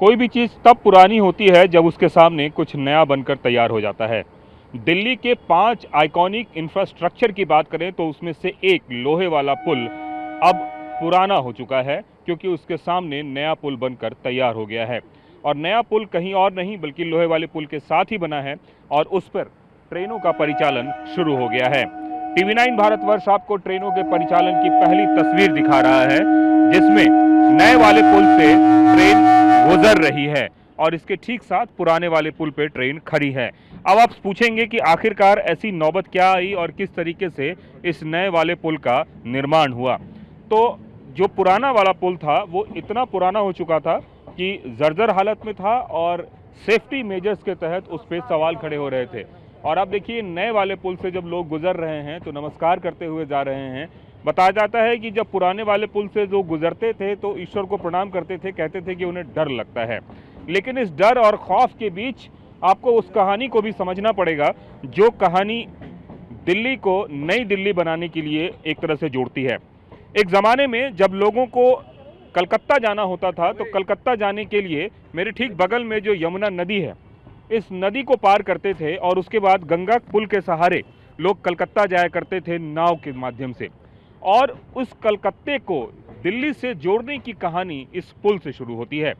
कोई भी चीज़ तब पुरानी होती है जब उसके सामने कुछ नया बनकर तैयार हो जाता है। दिल्ली के 5 आइकॉनिक इंफ्रास्ट्रक्चर की बात करें तो उसमें से एक लोहे वाला पुल अब पुराना हो चुका है, क्योंकि उसके सामने नया पुल बनकर तैयार हो गया है। और नया पुल कहीं और नहीं बल्कि लोहे वाले पुल के साथ ही बना है और उस पर ट्रेनों का परिचालन शुरू हो गया है। टीवी9 भारतवर्ष आपको ट्रेनों के परिचालन की पहली तस्वीर दिखा रहा है, जिसमें नए वाले पुल से ट्रेन गुजर रही है और इसके ठीक साथ पुराने वाले पुल पे ट्रेन खड़ी है। अब आप पूछेंगे कि आखिरकार ऐसी नौबत क्या आई और किस तरीके से इस नए वाले पुल का निर्माण हुआ। तो जो पुराना वाला पुल था वो इतना पुराना हो चुका था कि जर्जर हालत में था और सेफ्टी मेजर्स के तहत उस पर सवाल खड़े हो रहे थे। और आप देखिए नए वाले पुल से जब लोग गुजर रहे हैं तो नमस्कार करते हुए जा रहे हैं। बताया जाता है कि जब पुराने वाले पुल से जो गुजरते थे तो ईश्वर को प्रणाम करते थे, कहते थे कि उन्हें डर लगता है। लेकिन इस डर और खौफ के बीच आपको उस कहानी को भी समझना पड़ेगा जो कहानी दिल्ली को नई दिल्ली बनाने के लिए एक तरह से जोड़ती है। एक ज़माने में जब लोगों को कलकत्ता जाना होता था तो कलकत्ता जाने के लिए मेरे ठीक बगल में जो यमुना नदी है, इस नदी को पार करते थे और उसके बाद गंगा पुल के सहारे लोग कलकत्ता जाया करते थे नाव के माध्यम से। और उस कलकत्ते को दिल्ली से जोड़ने की कहानी इस पुल से शुरू होती है।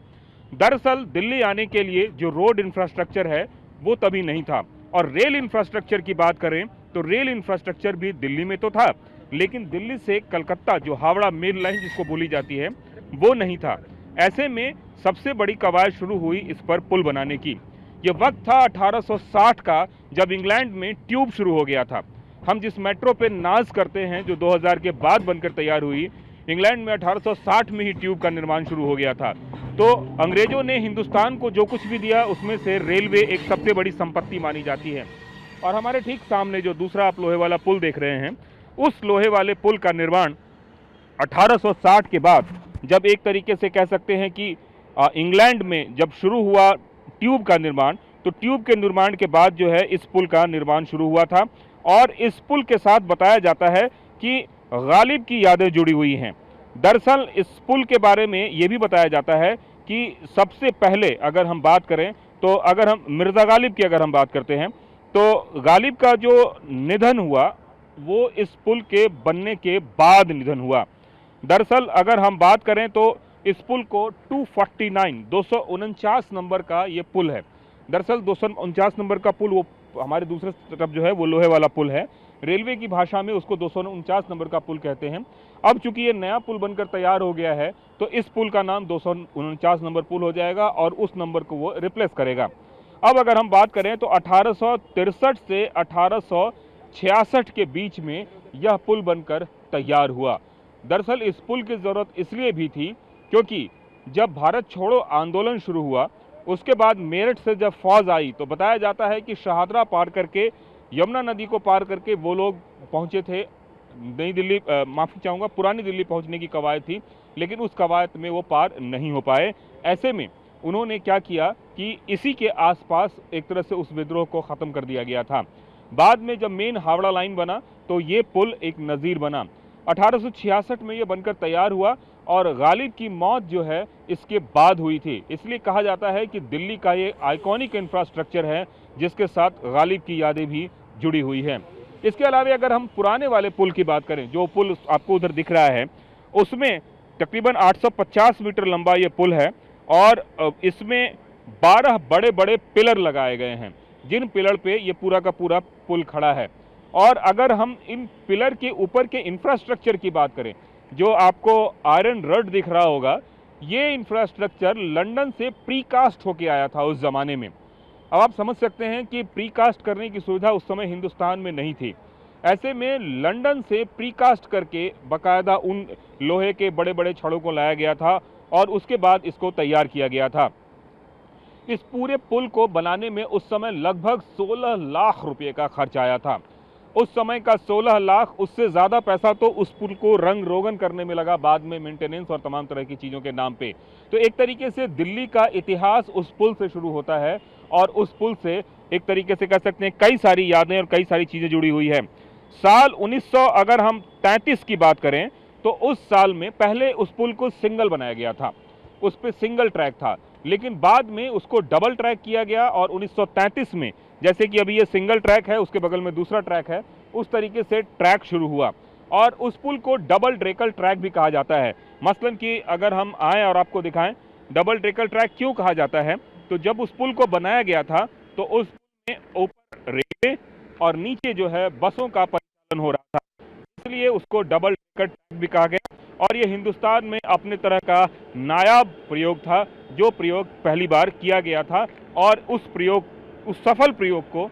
दरअसल दिल्ली आने के लिए जो रोड इंफ्रास्ट्रक्चर है वो तभी नहीं था। और रेल इंफ्रास्ट्रक्चर की बात करें तो रेल इंफ्रास्ट्रक्चर भी दिल्ली में तो था, लेकिन दिल्ली से कलकत्ता जो हावड़ा मेल लाइन जिसको बोली जाती है वो नहीं था। ऐसे में सबसे बड़ी कवायद शुरू हुई इस पर पुल बनाने की। ये वक्त था 1860 का, जब इंग्लैंड में ट्यूब शुरू हो गया था। हम जिस मेट्रो पे नाज करते हैं जो 2000 के बाद बनकर तैयार हुई, इंग्लैंड में 1860 में ही ट्यूब का निर्माण शुरू हो गया था। तो अंग्रेजों ने हिंदुस्तान को जो कुछ भी दिया उसमें से रेलवे एक सबसे बड़ी संपत्ति मानी जाती है। और हमारे ठीक सामने जो दूसरा आप लोहे वाला पुल देख रहे हैं, उस लोहे वाले पुल का निर्माण 1860 के बाद, जब एक तरीके से कह सकते हैं कि इंग्लैंड में जब शुरू हुआ ट्यूब का निर्माण, तो ट्यूब के निर्माण के बाद जो है इस पुल का निर्माण शुरू हुआ था। और इस पुल के साथ बताया जाता है कि गालिब की यादें जुड़ी हुई हैं। दरअसल इस पुल के बारे में ये भी बताया जाता है कि सबसे पहले अगर हम बात करें तो अगर हम मिर्ज़ा गालिब की अगर हम बात करते हैं तो गालिब का जो निधन हुआ वो इस पुल के बनने के बाद निधन हुआ। दरअसल अगर हम बात करें तो इस पुल को 249 नंबर का ये पुल है। दरअसल 249 नंबर का पुल वो हमारे दूसरे तरफ जो है वो लोहे वाला पुल है। रेलवे की भाषा में उसको 249 नंबर का पुल कहते हैं। अब चूंकि ये नया पुल बनकर तैयार हो गया है तो इस पुल का नाम 249 नंबर पुल हो जाएगा और उस नंबर को वो रिप्लेस करेगा। अब अगर हम बात करें तो 1863 से 1866 के बीच में यह पुल बनकर तैयार हुआ। दरअसल इस पुल की ज़रूरत इसलिए भी थी क्योंकि जब भारत छोड़ो आंदोलन शुरू हुआ उसके बाद मेरठ से जब फौज आई तो बताया जाता है कि शाहदरा पार करके, यमुना नदी को पार करके वो लोग पहुंचे थे नई दिल्ली, माफ़ी चाहूँगा पुरानी दिल्ली पहुंचने की कवायद थी, लेकिन उस कवायद में वो पार नहीं हो पाए। ऐसे में उन्होंने क्या किया कि इसी के आसपास एक तरह से उस विद्रोह को ख़त्म कर दिया गया था। बाद में जब मेन हावड़ा लाइन बना तो ये पुल एक नज़ीर बना। 1866 में ये बनकर तैयार हुआ और गालिब की मौत जो है इसके बाद हुई थी। इसलिए कहा जाता है कि दिल्ली का ये आइकॉनिक इंफ्रास्ट्रक्चर है जिसके साथ गालिब की यादें भी जुड़ी हुई हैं। इसके अलावा अगर हम पुराने वाले पुल की बात करें, जो पुल आपको उधर दिख रहा है, उसमें तकरीबन 850 मीटर लंबा ये पुल है और इसमें 12 बड़े बड़े पिलर लगाए गए हैं, जिन पिलर पे ये पूरा का पूरा पुल खड़ा है। और अगर हम इन पिलर के ऊपर के इंफ्रास्ट्रक्चर की बात करें, जो आपको आयरन रड दिख रहा होगा, ये इंफ्रास्ट्रक्चर लंदन से प्रीकास्ट होके आया था उस ज़माने में। अब आप समझ सकते हैं कि प्रीकास्ट करने की सुविधा उस समय हिंदुस्तान में नहीं थी। ऐसे में लंदन से प्रीकास्ट करके बाकायदा उन लोहे के बड़े बड़े छड़ों को लाया गया था और उसके बाद इसको तैयार किया गया था। इस पूरे पुल को बनाने में उस समय लगभग 16 लाख रुपए का खर्च आया था। उस समय का 16 लाख, उससे ज़्यादा पैसा तो उस पुल को रंग रोगन करने में लगा, बाद में मेंटेनेंस और तमाम तरह की चीज़ों के नाम पे। तो एक तरीके से दिल्ली का इतिहास उस पुल से शुरू होता है और उस पुल से एक तरीके से कह सकते हैं कई सारी यादें और कई सारी चीज़ें जुड़ी हुई है। साल 1900 अगर हम 33 की बात करें तो उस साल में पहले उस पुल को सिंगल बनाया गया था, उस पर सिंगल ट्रैक था। लेकिन बाद में उसको डबल ट्रैक किया गया और 1933 में, जैसे कि अभी ये सिंगल ट्रैक है, उसके बगल में दूसरा ट्रैक है, उस तरीके से ट्रैक शुरू हुआ और उस पुल को डबल ड्रेकल ट्रैक भी कहा जाता है। मसलन कि अगर हम आएँ और आपको दिखाएं डबल ड्रेकल ट्रैक क्यों कहा जाता है, तो जब उस पुल को बनाया गया था तो उस पुल में ऊपर रेलवे और नीचे जो है बसों का परिचालन हो रहा था, इसलिए उसको डबल ड्रेकल ट्रैक भी कहा गया। और ये हिंदुस्तान में अपने तरह का नायाब प्रयोग था, जो प्रयोग पहली बार किया गया था और उस सफल प्रयोग को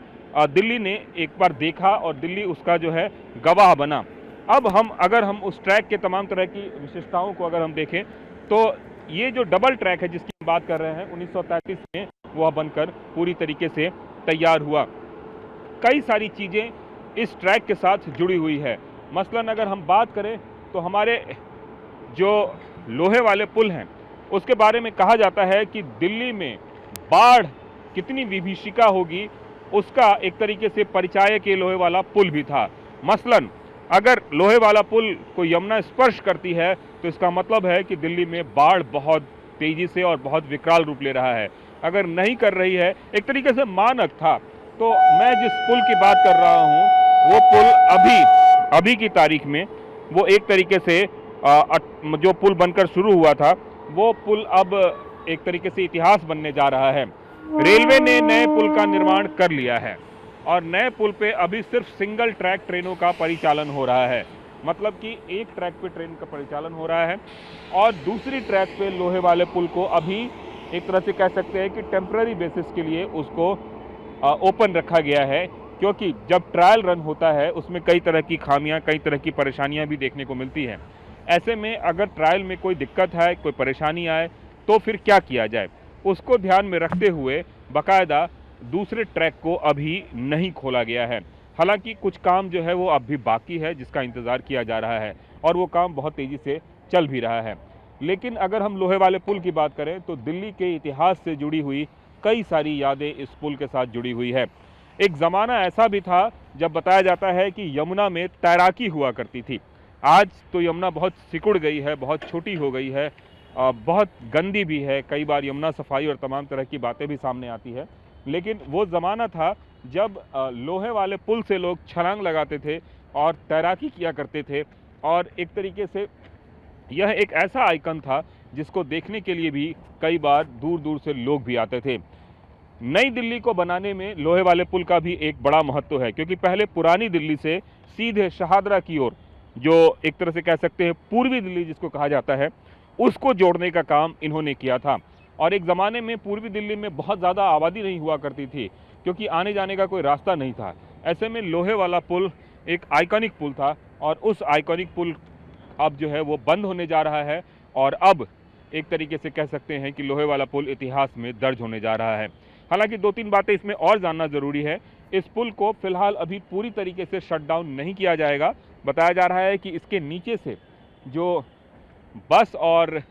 दिल्ली ने एक बार देखा और दिल्ली उसका जो है गवाह बना। अब अगर हम उस ट्रैक के तमाम तरह की विशेषताओं को अगर हम देखें तो ये जो डबल ट्रैक है जिसकी हम बात कर रहे हैं, 1933 में वह बनकर पूरी तरीके से तैयार हुआ। कई सारी चीज़ें इस ट्रैक के साथ जुड़ी हुई है। मसलन अगर हम बात करें तो हमारे जो लोहे वाले पुल हैं उसके बारे में कहा जाता है कि दिल्ली में बाढ़ कितनी विभीषिका होगी उसका एक तरीके से परिचायक ये लोहे वाला पुल भी था। मसलन अगर लोहे वाला पुल को यमुना स्पर्श करती है तो इसका मतलब है कि दिल्ली में बाढ़ बहुत तेजी से और बहुत विकराल रूप ले रहा है। अगर नहीं कर रही है, एक तरीके से मानक था। तो मैं जिस पुल की बात कर रहा हूँ वो पुल अभी की तारीख में वो एक तरीके से जो पुल बनकर शुरू हुआ था वो पुल अब एक तरीके से इतिहास बनने जा रहा है। रेलवे ने नए पुल का निर्माण कर लिया है और नए पुल पे अभी सिर्फ सिंगल ट्रैक ट्रेनों का परिचालन हो रहा है, मतलब कि एक ट्रैक पे ट्रेन का परिचालन हो रहा है और दूसरी ट्रैक पे लोहे वाले पुल को अभी एक तरह से कह सकते हैं कि टेम्पररी बेसिस के लिए उसको ओपन रखा गया है, क्योंकि जब ट्रायल रन होता है उसमें कई तरह की खामियां, कई तरह की परेशानियां भी देखने को मिलती हैं। ऐसे में अगर ट्रायल में कोई दिक्कत है, कोई परेशानी आए तो फिर क्या किया जाए, उसको ध्यान में रखते हुए बाकायदा दूसरे ट्रैक को अभी नहीं खोला गया है। हालांकि कुछ काम जो है वो अब भी बाकी है जिसका इंतज़ार किया जा रहा है और वो काम बहुत तेज़ी से चल भी रहा है। लेकिन अगर हम लोहे वाले पुल की बात करें तो दिल्ली के इतिहास से जुड़ी हुई कई सारी यादें इस पुल के साथ जुड़ी हुई है। एक ज़माना ऐसा भी था जब बताया जाता है कि यमुना में तैराकी हुआ करती थी। आज तो यमुना बहुत सिकुड़ गई है, बहुत छोटी हो गई है, बहुत गंदी भी है, कई बार यमुना सफाई और तमाम तरह की बातें भी सामने आती है। लेकिन वो ज़माना था जब लोहे वाले पुल से लोग छलांग लगाते थे और तैराकी किया करते थे और एक तरीके से यह एक ऐसा आइकन था जिसको देखने के लिए भी कई बार दूर दूर से लोग भी आते थे। नई दिल्ली को बनाने में लोहे वाले पुल का भी एक बड़ा महत्व है, क्योंकि पहले पुरानी दिल्ली से सीधे शहादरा की ओर, जो एक तरह से कह सकते हैं पूर्वी दिल्ली जिसको कहा जाता है, उसको जोड़ने का काम इन्होंने किया था। और एक ज़माने में पूर्वी दिल्ली में बहुत ज़्यादा आबादी नहीं हुआ करती थी क्योंकि आने जाने का कोई रास्ता नहीं था। ऐसे में लोहे वाला पुल एक आइकॉनिक पुल था और उस आइकॉनिक पुल अब जो है वो बंद होने जा रहा है और अब एक तरीके से कह सकते हैं कि लोहे वाला पुल इतिहास में दर्ज होने जा रहा है। हालांकि दो तीन बातें इसमें और जानना ज़रूरी है। इस पुल को फिलहाल अभी पूरी तरीके से शट डाउन नहीं किया जाएगा। बताया जा रहा है कि इसके नीचे से जो बस और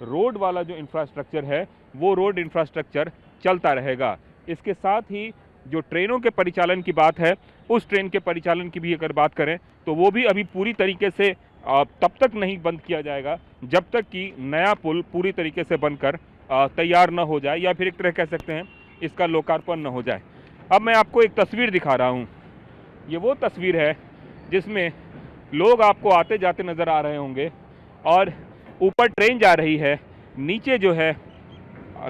रोड वाला जो इंफ्रास्ट्रक्चर है वो रोड इंफ्रास्ट्रक्चर चलता रहेगा। इसके साथ ही जो ट्रेनों के परिचालन की बात है, उस ट्रेन के परिचालन की भी अगर बात करें तो वो भी अभी पूरी तरीके से तब तक नहीं बंद किया जाएगा जब तक कि नया पुल पूरी तरीके से बनकर तैयार न हो जाए, या फिर एक तरह कह सकते हैं इसका लोकार्पण न हो जाए। अब मैं आपको एक तस्वीर दिखा रहा हूँ। ये वो तस्वीर है जिसमें लोग आपको आते जाते नज़र आ रहे होंगे और ऊपर ट्रेन जा रही है, नीचे जो है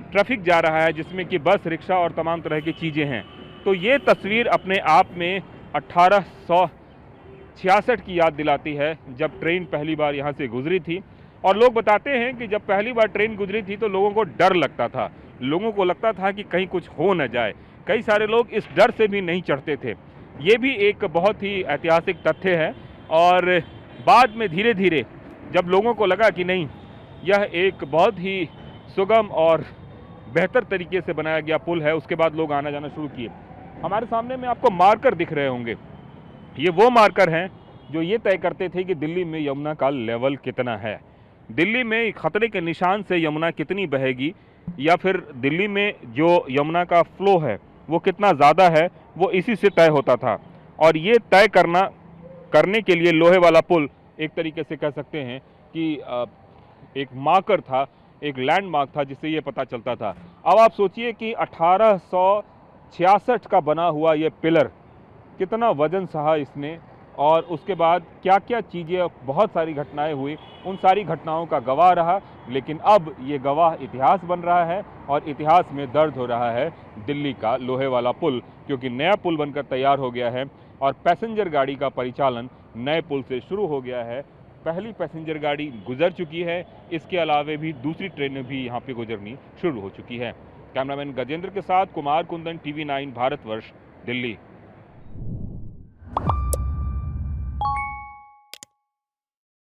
ट्रैफिक जा रहा है जिसमें कि बस, रिक्शा और तमाम तरह की चीज़ें हैं। तो ये तस्वीर अपने आप में 1866 की याद दिलाती है, जब ट्रेन पहली बार यहाँ से गुजरी थी। और लोग बताते हैं कि जब पहली बार ट्रेन गुजरी थी तो लोगों को डर लगता था, लोगों को लगता था कि कहीं कुछ हो न जाए। कई सारे लोग इस डर से भी नहीं चढ़ते थे। ये भी एक बहुत ही ऐतिहासिक तथ्य है। और बाद में धीरे धीरे जब लोगों को लगा कि नहीं, यह एक बहुत ही सुगम और बेहतर तरीके से बनाया गया पुल है, उसके बाद लोग आना जाना शुरू किए। हमारे सामने में आपको मार्कर दिख रहे होंगे, ये वो मार्कर हैं जो ये तय करते थे कि दिल्ली में यमुना का लेवल कितना है, दिल्ली में खतरे के निशान से यमुना कितनी बहेगी, या फिर दिल्ली में जो यमुना का फ्लो है वो कितना ज़्यादा है, वो इसी से तय होता था। और ये तय करने के लिए लोहे वाला पुल एक तरीके से कह सकते हैं कि एक मार्कर था एक लैंडमार्क था जिससे ये पता चलता था। अब आप सोचिए कि 1866 का बना हुआ ये पिलर कितना वजन सहा इसने, और उसके बाद क्या क्या चीज़ें, बहुत सारी घटनाएं हुई, उन सारी घटनाओं का गवाह रहा। लेकिन अब ये गवाह इतिहास बन रहा है और इतिहास में दर्ज हो रहा है दिल्ली का लोहे वाला पुल, क्योंकि नया पुल बनकर तैयार हो गया है और पैसेंजर गाड़ी का परिचालन नए पुल से शुरू हो गया है। पहली पैसेंजर गाड़ी गुजर चुकी है, इसके अलावे भी दूसरी ट्रेनें भी यहाँ पे गुजरनी शुरू हो चुकी है। कैमरामैन गजेंद्र के साथ कुमार कुंदन, TV9 भारतवर्ष, दिल्ली।